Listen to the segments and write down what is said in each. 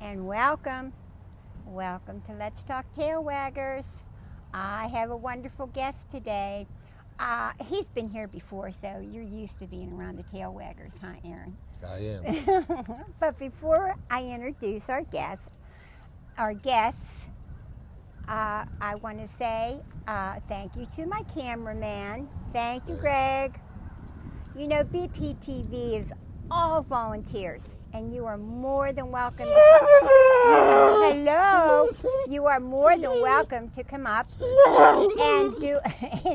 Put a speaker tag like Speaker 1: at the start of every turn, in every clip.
Speaker 1: and welcome. Welcome to Let's Talk Tail Waggers. I have a wonderful guest today. He's been here before, so you're used to being around the tail waggers, huh, Aaron?
Speaker 2: I am.
Speaker 1: But before I introduce our guests, I want to say thank you to my cameraman. Thank you, Greg. You know, BPTV is all volunteers, and you are more than welcome to hello. You are more than welcome to come up and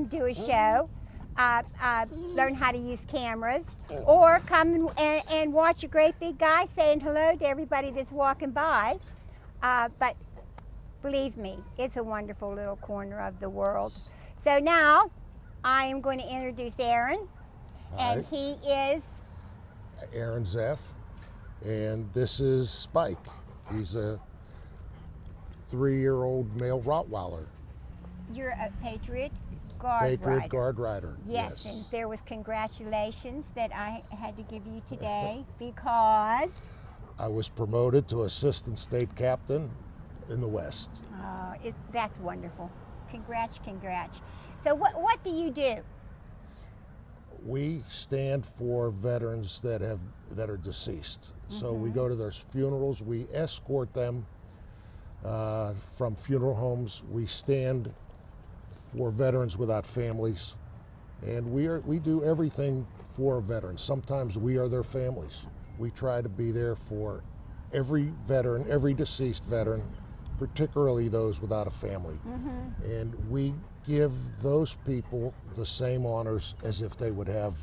Speaker 1: do a show. Learn how to use cameras, or come and watch a great big guy saying hello to everybody that's walking by. But believe me, it's a wonderful little corner of the world. So now I am going to introduce Aaron, and he is
Speaker 2: Aaron Zeff, and this is Spike. He's a 3-year-old male Rottweiler.
Speaker 1: You're a Patriot Guard rider.
Speaker 2: Guard rider.
Speaker 1: Yes, and there was congratulations that I had to give you today because
Speaker 2: I was promoted to assistant state captain in the West.
Speaker 1: That's wonderful. Congrats. So what do you do?
Speaker 2: We stand for veterans that are deceased. So we go to their funerals. We escort them from funeral homes. We stand for veterans without families, and we do everything for veterans. Sometimes we are their families. We try to be there for every veteran, every deceased veteran, particularly those without a family. And we give those people the same honors as if they would have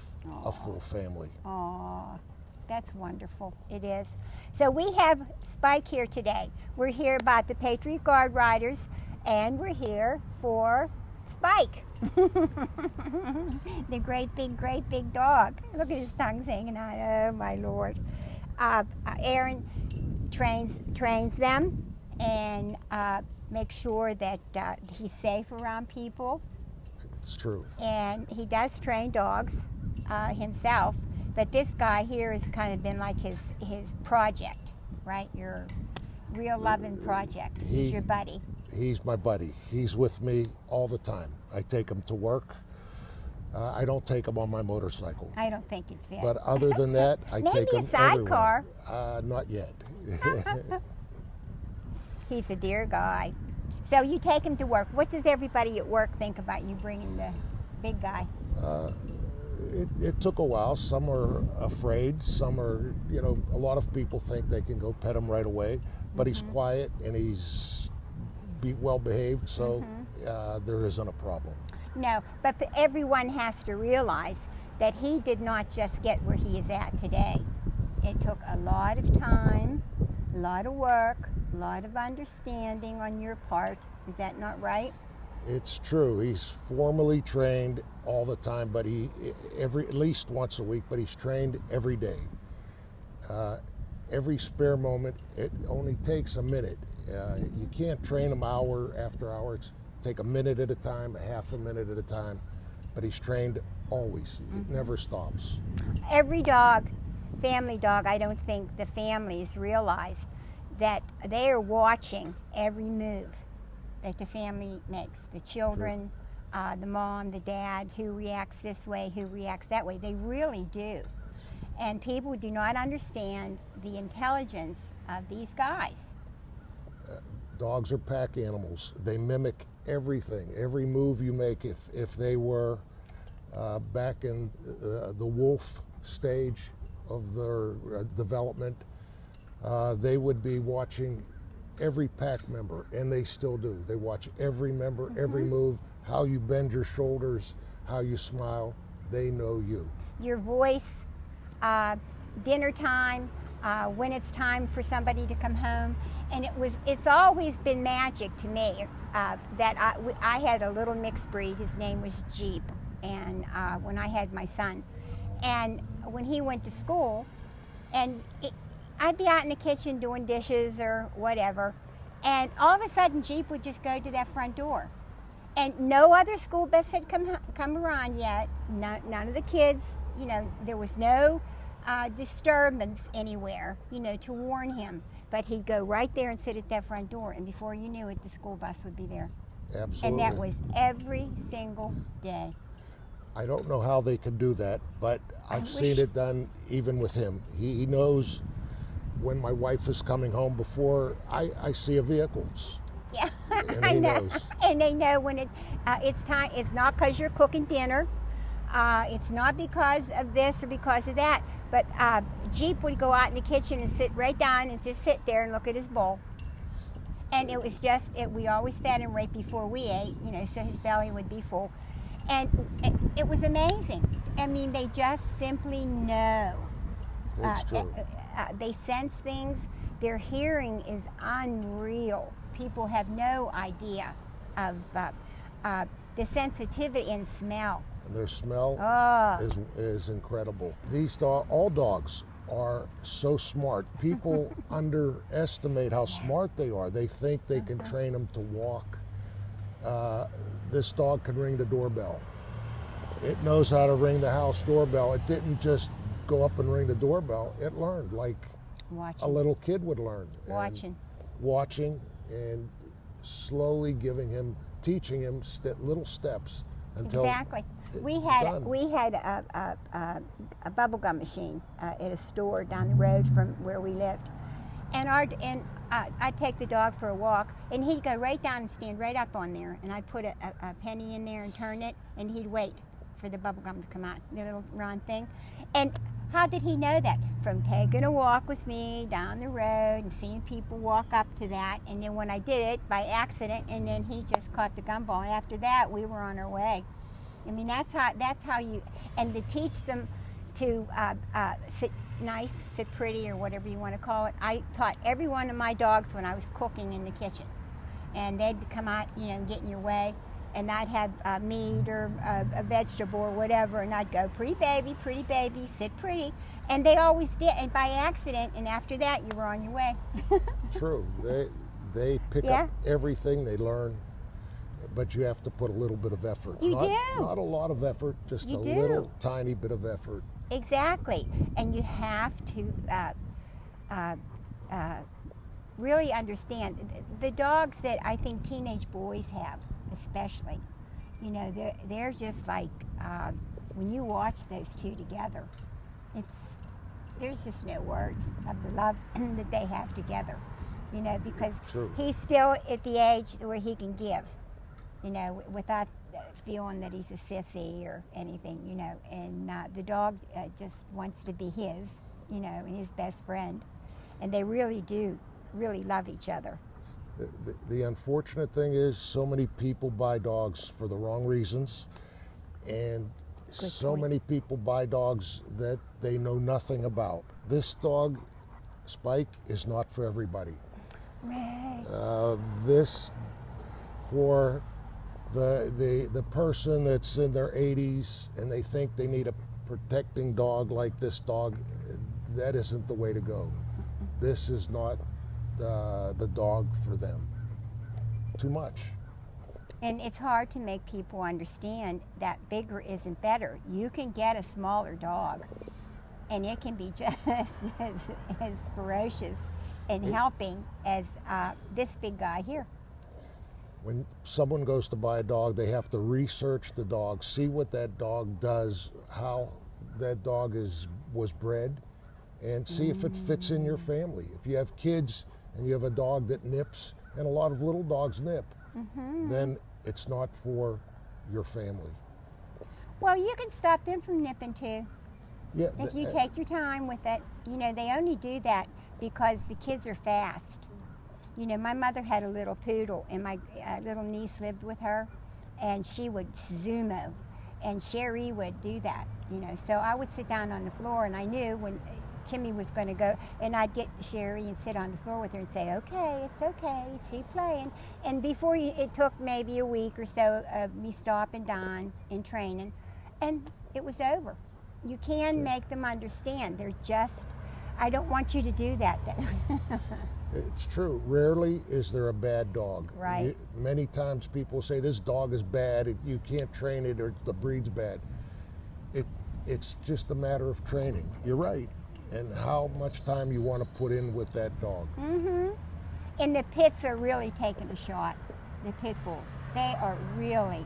Speaker 2: a full family.
Speaker 1: Oh, that's wonderful. It is. So we have Spike here today. We're here about the Patriot Guard Riders, and we're here for Spike, the great big dog. Look at his tongue hanging out. Oh my Lord. Aaron trains them and make sure that he's safe around people.
Speaker 2: It's true.
Speaker 1: And he does train dogs himself, but this guy here has kind of been like his project, right? Your real loving project. He's your buddy.
Speaker 2: He's my buddy. He's with me all the time. I take him to work. I don't take him on my motorcycle.
Speaker 1: I don't think it's fair.
Speaker 2: But other than that, I take him
Speaker 1: Maybe a sidecar.
Speaker 2: everywhere. Not yet.
Speaker 1: He's a dear guy. So you take him to work. What does everybody at work think about you bringing the big guy?
Speaker 2: It took a while. Some are afraid. Some are, a lot of people think they can go pet him right away. But he's quiet and he's well behaved, so there isn't a problem.
Speaker 1: No, but everyone has to realize that he did not just get where he is at today. It took a lot of time, a lot of work, a lot of understanding on your part. Is that not right?
Speaker 2: It's true. He's formally trained all the time, but at least once a week, but he's trained every day. Every spare moment, it only takes a minute. You can't train him hour after hour. It's take a minute at a time, a half a minute at a time, but he's trained always. It never stops.
Speaker 1: Every dog, family dog, I don't think the families realize that they are watching every move that the family makes. The children, the mom, the dad, who reacts this way, who reacts that way. They really do. And people do not understand the intelligence of these guys.
Speaker 2: Dogs are pack animals. They mimic everything, every move you make. If they were back in the wolf stage of their development, they would be watching every pack member, and they still do. They watch every member, every move, how you bend your shoulders, how you smile. They know you.
Speaker 1: Your voice, dinner time, when it's time for somebody to come home. And it's always been magic to me that I had a little mixed breed. His name was Jeep, and when I had my son, and when he went to school, and I'd be out in the kitchen doing dishes or whatever, and all of a sudden Jeep would just go to that front door, and no other school bus had come around yet. None of the kids, there was no disturbance anywhere, to warn him. but he'd go right there and sit at that front door, and before you knew it, the school bus would be there.
Speaker 2: Absolutely.
Speaker 1: And that was every single day.
Speaker 2: I don't know how they can do that, but I've seen
Speaker 1: wish-
Speaker 2: it done even with him. He knows when my wife is coming home before I see a vehicle.
Speaker 1: Yeah,
Speaker 2: And
Speaker 1: I
Speaker 2: he
Speaker 1: know.
Speaker 2: knows.
Speaker 1: And they know when it's time. It's not because you're cooking dinner. It's not because of this or because of that. But Jeep would go out in the kitchen and sit right down and just sit there and look at his bowl. And it was just, we always fed him right before we ate, you know, so his belly would be full. And it was amazing. I mean, they just simply know.
Speaker 2: It's true.
Speaker 1: They sense things. Their hearing is unreal. People have no idea of the sensitivity and smell.
Speaker 2: And their smell
Speaker 1: Oh,
Speaker 2: is incredible. All dogs are so smart. People underestimate how smart they are. They think they can train them to walk. This dog can ring the doorbell. It knows how to ring the house doorbell. It didn't just go up and ring the doorbell. It learned like a
Speaker 1: watching.
Speaker 2: little kid would learn. And
Speaker 1: Watching.
Speaker 2: and slowly teaching him little steps until
Speaker 1: Exactly.
Speaker 2: it's
Speaker 1: We had
Speaker 2: done.
Speaker 1: a bubble gum machine at a store down the road from where we lived, and I'd take the dog for a walk, and he'd go right down and stand right up on there, and I'd put a penny in there and turn it, and he'd wait for the bubble gum to come out, the little round thing. And how did he know that? From taking a walk with me down the road and seeing people walk up to that, and then when I did it by accident, and then he just caught the gumball, and after that we were on our way. I mean, that's how you, and to teach them to sit nice, sit pretty, or whatever you want to call it. I taught every one of my dogs when I was cooking in the kitchen, and they'd come out, you know, and get in your way, and I'd have meat or a vegetable or whatever, and I'd go, pretty baby, sit pretty, and they always did, and by accident, and after that you were on your way.
Speaker 2: True. They pick
Speaker 1: Yeah.
Speaker 2: up everything they learn, but you have to put a little bit of effort.
Speaker 1: You
Speaker 2: not,
Speaker 1: do.
Speaker 2: Not a lot of effort, just
Speaker 1: You
Speaker 2: a
Speaker 1: do.
Speaker 2: little tiny bit of effort.
Speaker 1: Exactly, and you have to really understand the dogs that I think teenage boys have, especially. You know, they're just like when you watch those two together, there's just no words of the love that they have together. You know, because
Speaker 2: True.
Speaker 1: he's still at the age where he can give. You know, without feeling that he's a sissy or anything, you know, and the dog just wants to be his, you know, and his best friend, and they really do really love each other.
Speaker 2: The unfortunate thing is so many people buy dogs for the wrong reasons, and so
Speaker 1: point.
Speaker 2: many people buy dogs that they know nothing about. This dog, Spike, is not for everybody.
Speaker 1: Right.
Speaker 2: This for the person that's in their 80s and they think they need a protecting dog like this dog. That isn't the way to go. This is not the dog for them. Too much.
Speaker 1: And it's hard to make people understand that bigger isn't better. You can get a smaller dog, and it can be just as ferocious and helping as this big guy here.
Speaker 2: When someone goes to buy a dog, they have to research the dog, see what that dog does, how that dog was bred, and see if it fits in your family. If you have kids and you have a dog that nips, and a lot of little dogs nip, then it's not for your family.
Speaker 1: Well, you can stop them from nipping too.
Speaker 2: Yeah,
Speaker 1: If you take your time with it. You know, they only do that because the kids are fast. You know, my mother had a little poodle, and my little niece lived with her, and she would sumo, and Sherry would do that, you know. So I would sit down on the floor, and I knew when Kimmy was going to go, and I'd get Sherry and sit on the floor with her and say, okay, it's okay, she's playing. And before it took maybe a week or so of me stopping Don and training, and it was over. You can make them understand. They're just, I don't want you to do that.
Speaker 2: It's true. Rarely is there a bad dog.
Speaker 1: Right.
Speaker 2: Many times people say this dog is bad, you can't train it, or the breed's bad. It's just a matter of training. You're right. and how much time you want to put in with that dog.
Speaker 1: And the pits are really taking a shot. The pit bulls, they are really,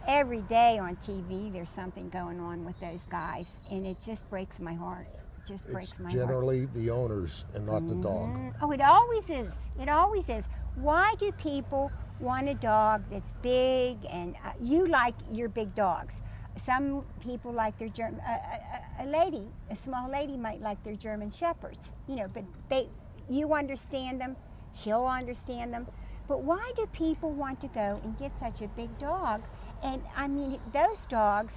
Speaker 1: every day on TV there's something going on with those guys, and it just breaks my heart. It just breaks my
Speaker 2: It's
Speaker 1: heart.
Speaker 2: generally the owners and not the dog.
Speaker 1: Oh, it always is. It always is. Why do people want a dog that's big and you like your big dogs? Some people like their German. A small lady might like their German shepherds. You know, but you understand them. She'll understand them. But why do people want to go and get such a big dog? And I mean, those dogs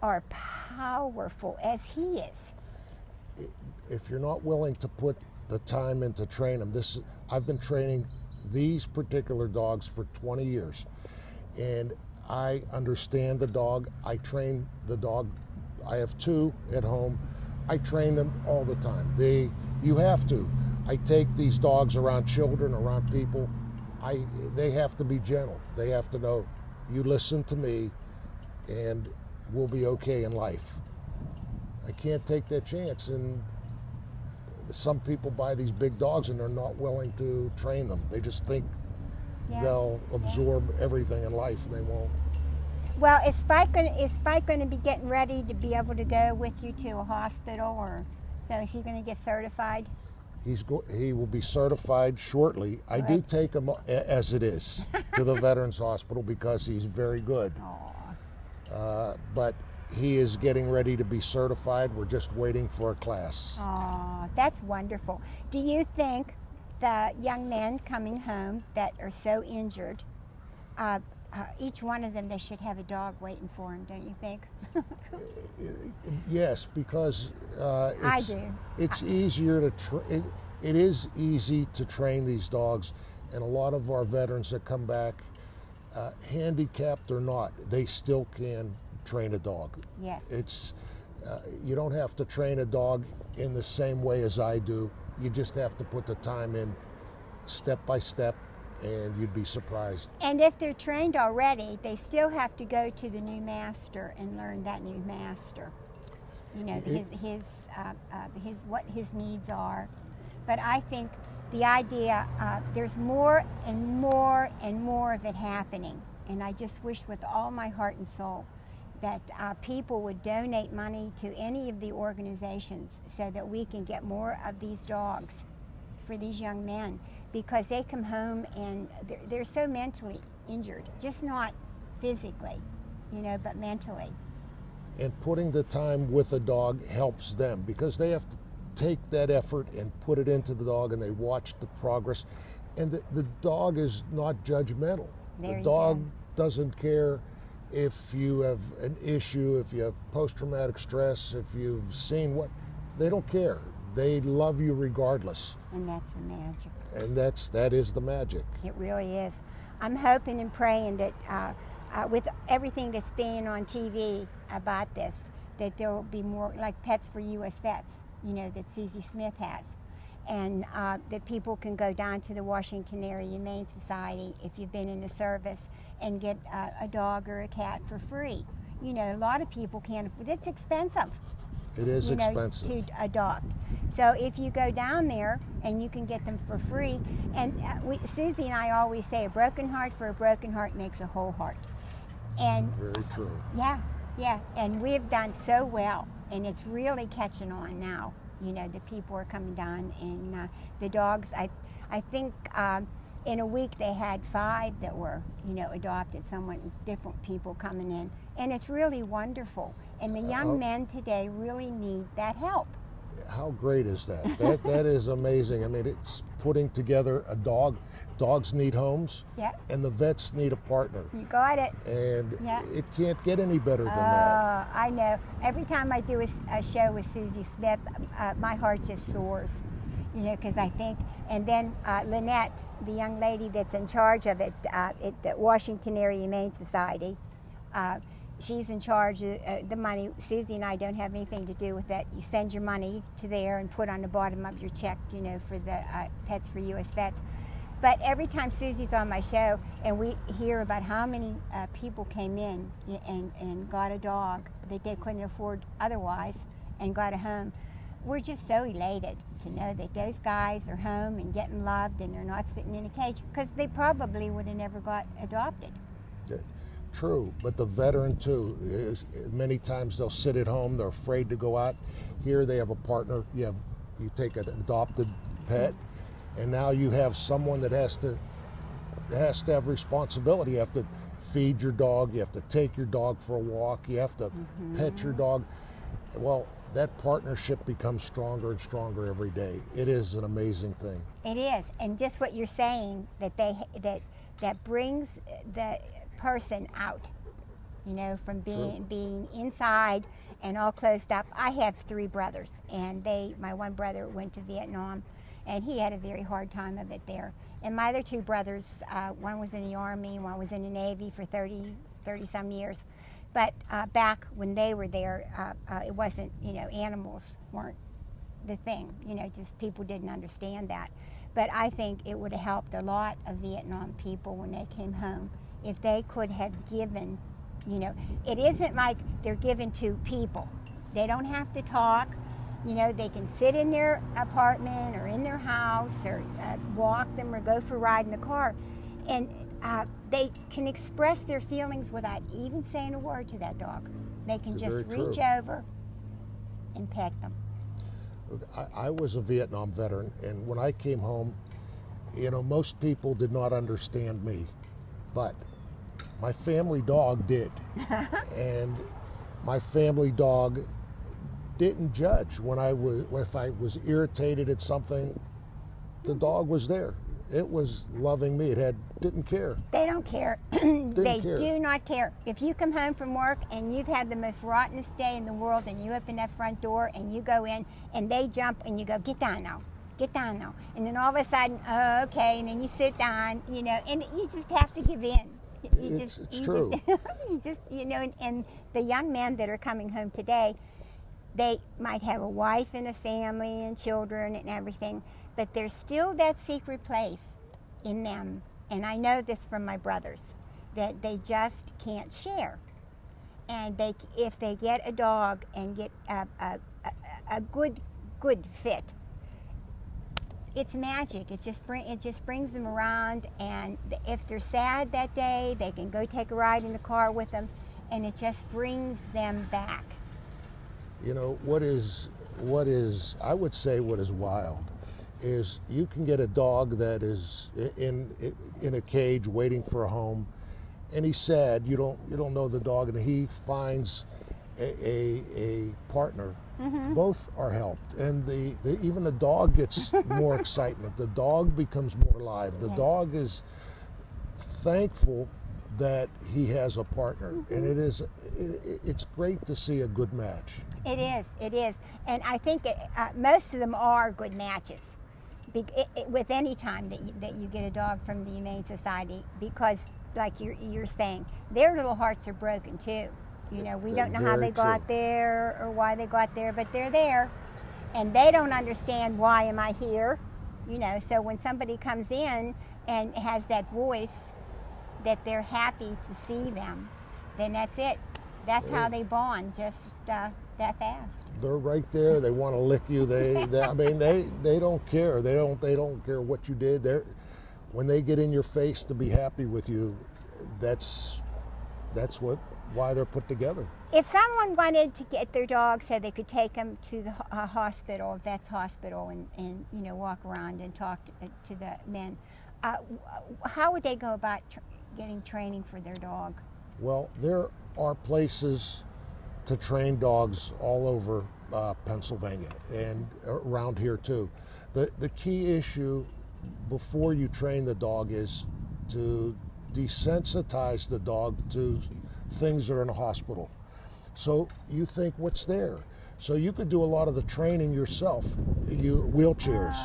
Speaker 1: are powerful as he is.
Speaker 2: If you're not willing to put the time in to train them, I've been training these particular dogs for 20 years, and I understand the dog. I train the dog. I have 2 at home. I train them all the time. You have to. I take these dogs around children, around people. They have to be gentle. They have to know, you listen to me, and we'll be okay in life. I can't take that chance, and some people buy these big dogs and they're not willing to train them. They just think they'll absorb everything in life, and they won't.
Speaker 1: Well, is Spike going to be getting ready to be able to go with you to a hospital, or so is he going to get certified?
Speaker 2: He will be certified shortly. I do take him as it is to the Veterans Hospital because he's very good. But he is getting ready to be certified. We're just waiting for a class.
Speaker 1: Oh, that's wonderful. Do you think the young men coming home that are so injured, each one of them, they should have a dog waiting for them, don't you think?
Speaker 2: Yes, because
Speaker 1: I do.
Speaker 2: It's easier to it is easy to train these dogs, and a lot of our veterans that come back, handicapped or not, they still can train a dog.
Speaker 1: Yes.
Speaker 2: It's you don't have to train a dog in the same way as I do. You just have to put the time in, step by step, and you'd be surprised.
Speaker 1: And if they're trained already, they still have to go to the new master and learn that new master. You know, what his needs are. But I think the idea, there's more and more and more of it happening. And I just wish with all my heart and soul that people would donate money to any of the organizations so that we can get more of these dogs for these young men, because they come home and they're so mentally injured, just not physically, you know, but mentally.
Speaker 2: And putting the time with a dog helps them because they have to take that effort and put it into the dog, and they watch the progress. And the dog is not judgmental. The dog doesn't care if you have an issue, if you have post-traumatic stress, if you've seen what, they don't care. They love you regardless.
Speaker 1: And that's the magic.
Speaker 2: And that is the magic.
Speaker 1: It really is. I'm hoping and praying that with everything that's being on TV about this, that there will be more like Pets for U.S. Vets, you know, that Susie Smith has. And that people can go down to the Washington Area Humane Society if you've been in the service and get a dog or a cat for free. You know, a lot of people can't afford it. It's expensive.
Speaker 2: It is expensive
Speaker 1: to adopt. So if you go down there and you can get them for free, and Susie and I always say a broken heart for a broken heart makes a whole heart. And
Speaker 2: very true.
Speaker 1: Yeah, and we've done so well, and it's really catching on now. You know, the people are coming down, and the dogs, I think in a week they had 5 that were, you know, adopted, different people coming in. And it's really wonderful. And the young men today really need that help.
Speaker 2: How great is that? That is amazing. I mean, it's putting together a dog. Dogs need homes, and the vets need a partner.
Speaker 1: You got it.
Speaker 2: And it can't get any better than that.
Speaker 1: I know. Every time I do a show with Susie Smith, my heart just soars, you know, because I think, and then Lynette, the young lady that's in charge of it at the Washington Area Humane Society, she's in charge of the money. Susie and I don't have anything to do with that. You send your money to there and put on the bottom of your check, you know, for the Pets for U.S. Vets. But every time Susie's on my show and we hear about how many people came in and got a dog that they couldn't afford otherwise, and got a home, we're just so elated to know that those guys are home and getting loved and they're not sitting in a cage, because they probably would have never got adopted.
Speaker 2: True, but the veteran too, many times they'll sit at home, they're afraid to go out. Here they have a partner, you take an adopted pet, and now you have someone that has to have responsibility. You have to feed your dog, you have to take your dog for a walk, you have to pet your dog. Well, that partnership becomes stronger and stronger every day. It is an amazing thing.
Speaker 1: It is, and just what you're saying, that brings the person out, from being inside and all closed up. I have 3 brothers, and my one brother went to Vietnam, and he had a very hard time of it there. And my other 2 brothers, one was in the Army, one was in the Navy for 30 some years. But back when they were there, it wasn't, animals weren't the thing, just people didn't understand that. But I think it would have helped a lot of Vietnam people when they came home if they could have given, it isn't like they're given to people. They don't have to talk. They can sit in their apartment or in their house or walk them or go for a ride in the car. And they can express their feelings without even saying a word to that dog. They can just reach over and pet them.
Speaker 2: I was a Vietnam veteran, and when I came home, most people did not understand me, but my family dog did. And my family dog didn't judge if I was irritated at something. The dog was there. It was loving me. Didn't care.
Speaker 1: They don't care. They do not care. If you come home from work and you've had the most rottenest day in the world, and you open that front door and you go in and they jump and you go, get down now, get down now. And then all of a sudden, oh, okay, and then you sit down, and you just have to give in.
Speaker 2: It's true.
Speaker 1: And the young men that are coming home today, they might have a wife and a family and children and everything, but there's still that secret place in them, and I know this from my brothers, that they just can't share. And if they get a dog and get a good fit, it's magic. It just brings them around, and if they're sad that day, they can go take a ride in the car with them, and it just brings them back.
Speaker 2: What is I would say what is wild is you can get a dog that is in a cage waiting for a home, and he's sad. You don't know the dog, and he finds a partner. Both are helped, and even the dog gets more excitement. The dog becomes more alive. The dog is thankful that he has a partner, and it's great to see a good match.
Speaker 1: It is, and I think most of them are good matches. With any time that you get a dog from the Humane Society, because like you're saying, their little hearts are broken too. We don't know how they got there or why they got there, but they're there, and they don't understand why am I here. So when somebody comes in and has that voice that they're happy to see them, then that's it. That's how they bond, just that fast.
Speaker 2: They're right there. They want to lick you. They don't care. They don't care what you did. When they get in your face to be happy with you, that's why they're put together.
Speaker 1: If someone wanted to get their dog so they could take them to the hospital, vet's hospital, and walk around and talk to the men, how would they go about getting training for their dog?
Speaker 2: Well, there are places to train dogs all over Pennsylvania and around here too. The key issue before you train the dog is to desensitize the dog to things that are in a hospital. So you think, what's there? So you could do a lot of the training yourself. Wheelchairs.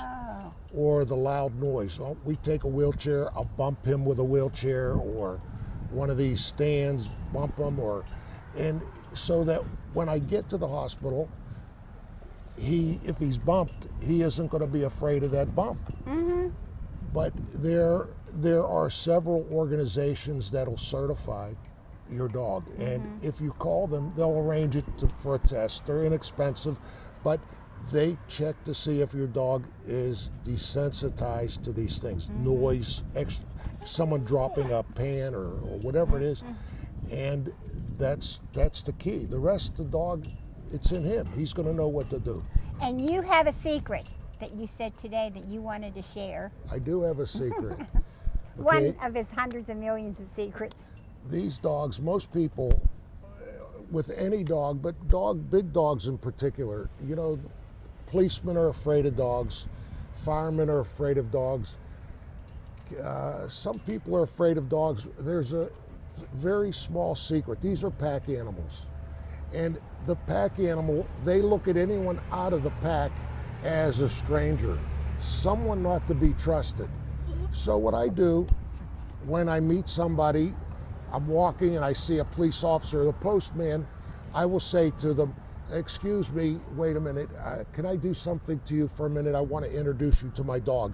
Speaker 2: Or the loud noise. Well, we take a wheelchair, I'll bump him with a wheelchair, or one of these stands, bump him, and so that when I get to the hospital, if he's bumped, he isn't going to be afraid of that bump. But there are several organizations that'll certify your dog. And if you call them, they'll arrange it for a test. They're inexpensive, but they check to see if your dog is desensitized to these things, noise, someone dropping a pan or whatever it is. And that's the key. The rest of the dog, it's in him. He's going to know what to do.
Speaker 1: And you have a secret that you said today that you wanted to share.
Speaker 2: I do have a secret.
Speaker 1: One of his hundreds of millions of secrets.
Speaker 2: These dogs, most people, with any dog, but big dogs in particular, you know, policemen are afraid of dogs, firemen are afraid of dogs. Some people are afraid of dogs. There's a very small secret. These are pack animals. And the pack animal, they look at anyone out of the pack as a stranger, someone not to be trusted. So what I do when I meet somebody, I'm walking and I see a police officer or the postman, I will say to them, excuse me, wait a minute, can I do something to you for a minute? I want to introduce you to my dog.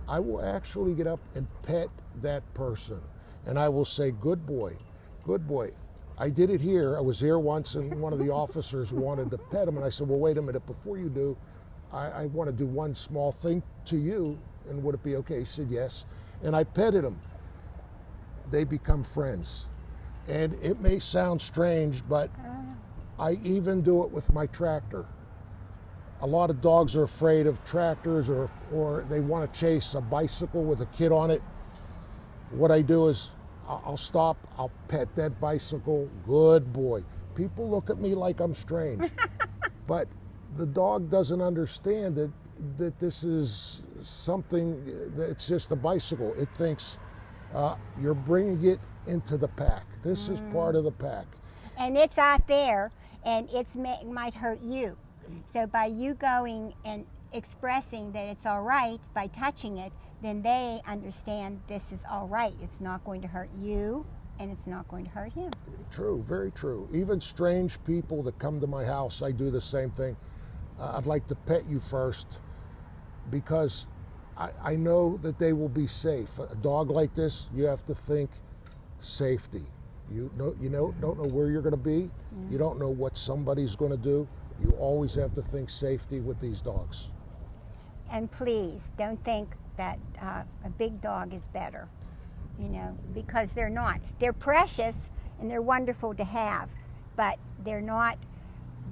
Speaker 2: I will actually get up and pet that person. And I will say, good boy, good boy. I did it here. I was here once and one of the officers wanted to pet him. And I said, well, wait a minute, before you do, I want to do one small thing to you. And would it be okay? He said, yes. And I petted him. They become friends. And it may sound strange, but I even do it with my tractor. A lot of dogs are afraid of tractors or they want to chase a bicycle with a kid on it. What I do is I'll stop, I'll pet that bicycle, good boy. People look at me like I'm strange, but the dog doesn't understand that this is something, it's just a bicycle. It thinks you're bringing it into the pack. This is part of the pack.
Speaker 1: And it's out there, and it might hurt you. So by you going and expressing that it's all right by touching it, then they understand this is all right. It's not going to hurt you, and it's not going to hurt him.
Speaker 2: True, very true. Even strange people that come to my house, I do the same thing. I'd like to pet you first because I know that they will be safe. A dog like this, you have to think safety. You don't know where you're going to be. You don't know what somebody's going to do. You always have to think safety with these dogs.
Speaker 1: And please don't think that a big dog is better, you know, because they're not. They're precious and they're wonderful to have, but they're not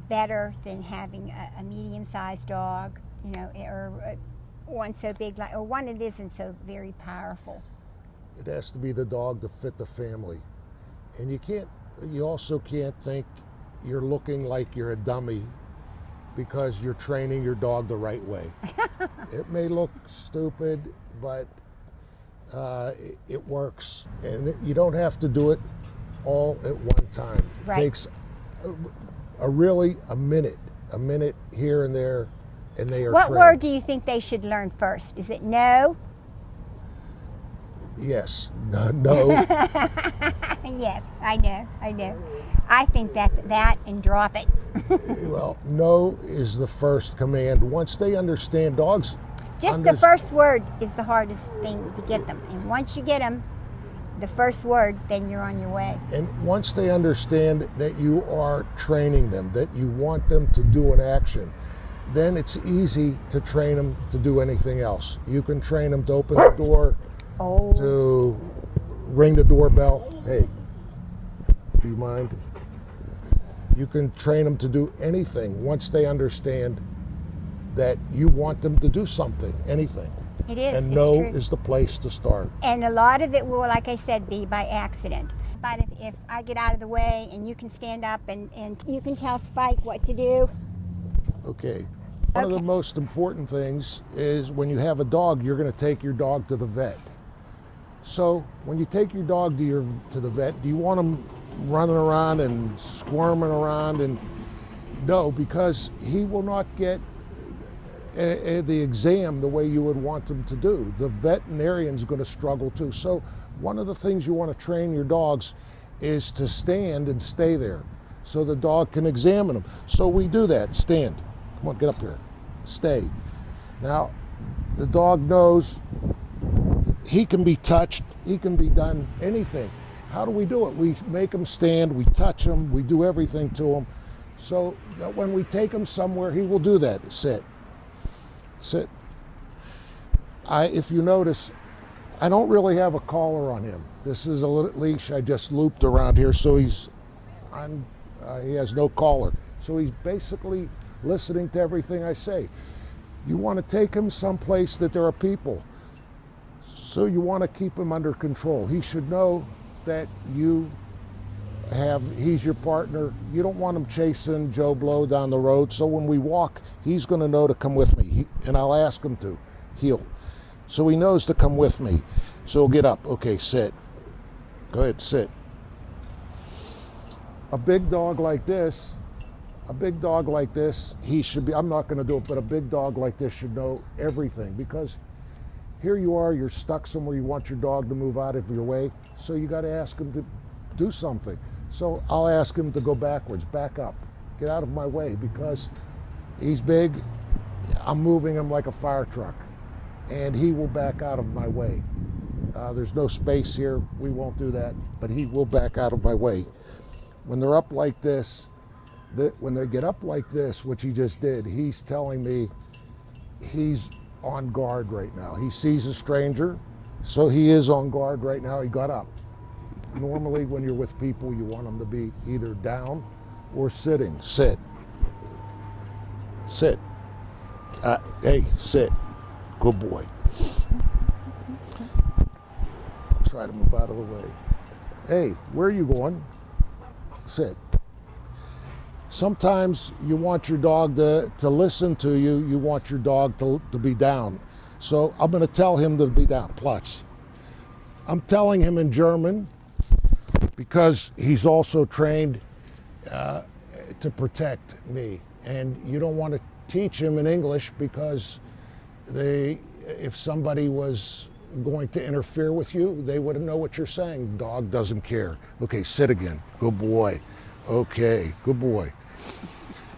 Speaker 1: better than having a medium-sized dog, you know, or one so big, or one that isn't so very powerful.
Speaker 2: It has to be the dog to fit the family. And you also can't think you're looking like you're a dummy because you're training your dog the right way. It may look stupid, but it works. And you don't have to do it all at one time.
Speaker 1: Right.
Speaker 2: It takes a minute here and there, and they are
Speaker 1: What
Speaker 2: trained.
Speaker 1: word do you think they should learn first? Is it no?
Speaker 2: Yes. No.
Speaker 1: Yes, I know. I think that's that, and drop it.
Speaker 2: Well, no is the first command. Once they understand, dogs
Speaker 1: Just the first word is the hardest thing to get them. And once you get them, the first word, then you're on your way.
Speaker 2: And once they understand that you are training them, that you want them to do an action, then it's easy to train them to do anything else. You can train them to open the door, to ring the doorbell. Hey, do you mind? You can train them to do anything once they understand that you want them to do something, anything.
Speaker 1: It is.
Speaker 2: And
Speaker 1: it's
Speaker 2: no
Speaker 1: true.
Speaker 2: is the place to start.
Speaker 1: And a lot of it will, like I said, be by accident. But if I get out of the way and you can stand up and you can tell Spike what to do.
Speaker 2: Okay. One of the most important things is when you have a dog, you're going to take your dog to the vet. So when you take your dog to the vet, do you want him running around and squirming around? And no, because he will not get the exam the way you would want them to do. The veterinarian's going to struggle too. So one of the things you want to train your dogs is to stand and stay there so the dog can examine them. So we do that. Stand. Come on, get up here. Stay. Now, the dog knows he can be touched, he can be done anything. How do we do it? We make them stand, we touch them, we do everything to them, so that when we take him somewhere, he will do that. Sit. Sit. If you notice, I don't really have a collar on him. This is a leash I just looped around here, so he has no collar. So he's basically listening to everything I say. You want to take him someplace that there are people. So you want to keep him under control. He should know that he's your partner. You don't want him chasing Joe Blow down the road. So when we walk, he's going to know to come with me. And I'll ask him to heel. So he knows to come with me. So he'll get up. Okay, sit. Go ahead, sit. A big dog like this, he should be, I'm not going to do it, but a big dog like this should know everything, because here you are, you're stuck somewhere, you want your dog to move out of your way, so you got to ask him to do something. So I'll ask him to go backwards, back up, get out of my way, because he's big, I'm moving him like a fire truck, and he will back out of my way. There's no space here, we won't do that, but he will back out of my way. When they're up like this, when they get up like this, which he just did, he's telling me he's on guard right now. He sees a stranger, so he is on guard right now. He got up. Normally when you're with people, you want them to be either down or sitting. Sit. Sit. Hey, sit. Good boy. Try to move out of the way. Hey, where are you going? Sit. Sometimes you want your dog to listen to you. You want your dog to be down. So I'm going to tell him to be down. Platz. I'm telling him in German because he's also trained to protect me. And you don't want to teach him in English because if somebody was going to interfere with you, they wouldn't know what you're saying. Dog doesn't care. Okay, sit again. Good boy. Okay, good boy.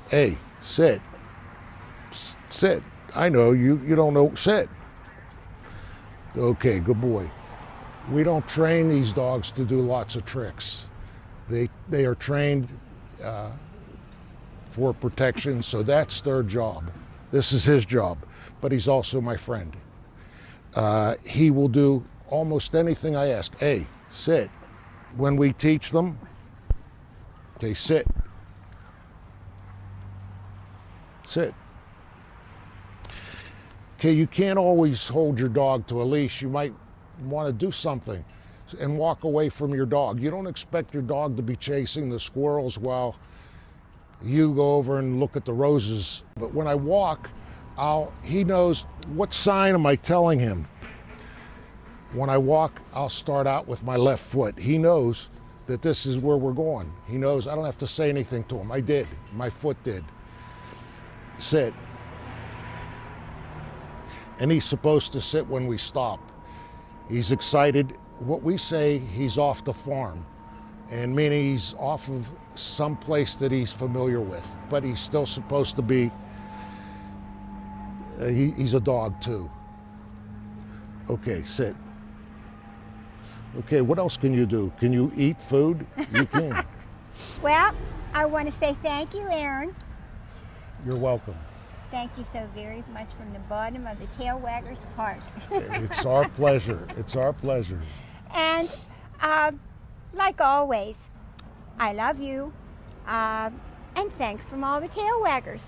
Speaker 2: Hey, sit. Sit. I know you don't know. Sit. Okay, good boy. We don't train these dogs to do lots of tricks. They are trained for protection, so that's their job. This is his job, but he's also my friend. He will do almost anything I ask. Hey, sit. When we teach them, okay, sit. Sit. Okay, you can't always hold your dog to a leash. You might want to do something and walk away from your dog. You don't expect your dog to be chasing the squirrels while you go over and look at the roses. But when I walk, he knows, what sign am I telling him? When I walk, I'll start out with my left foot. He knows that this is where we're going. He knows I don't have to say anything to him. I did. My foot did. Sit. And he's supposed to sit when we stop. He's excited. What we say, he's off the farm, and meaning he's off of some place that he's familiar with, but he's still supposed to be, he's a dog too. Okay, sit. Okay, what else can you do? Can you eat food? You can.
Speaker 1: Well, I want to say thank you, Aaron.
Speaker 2: You're welcome.
Speaker 1: Thank you so very much from the bottom of the Tail Wagger's heart.
Speaker 2: It's our pleasure. It's our pleasure.
Speaker 1: And like always, I love you. And thanks from all the Tail Waggers.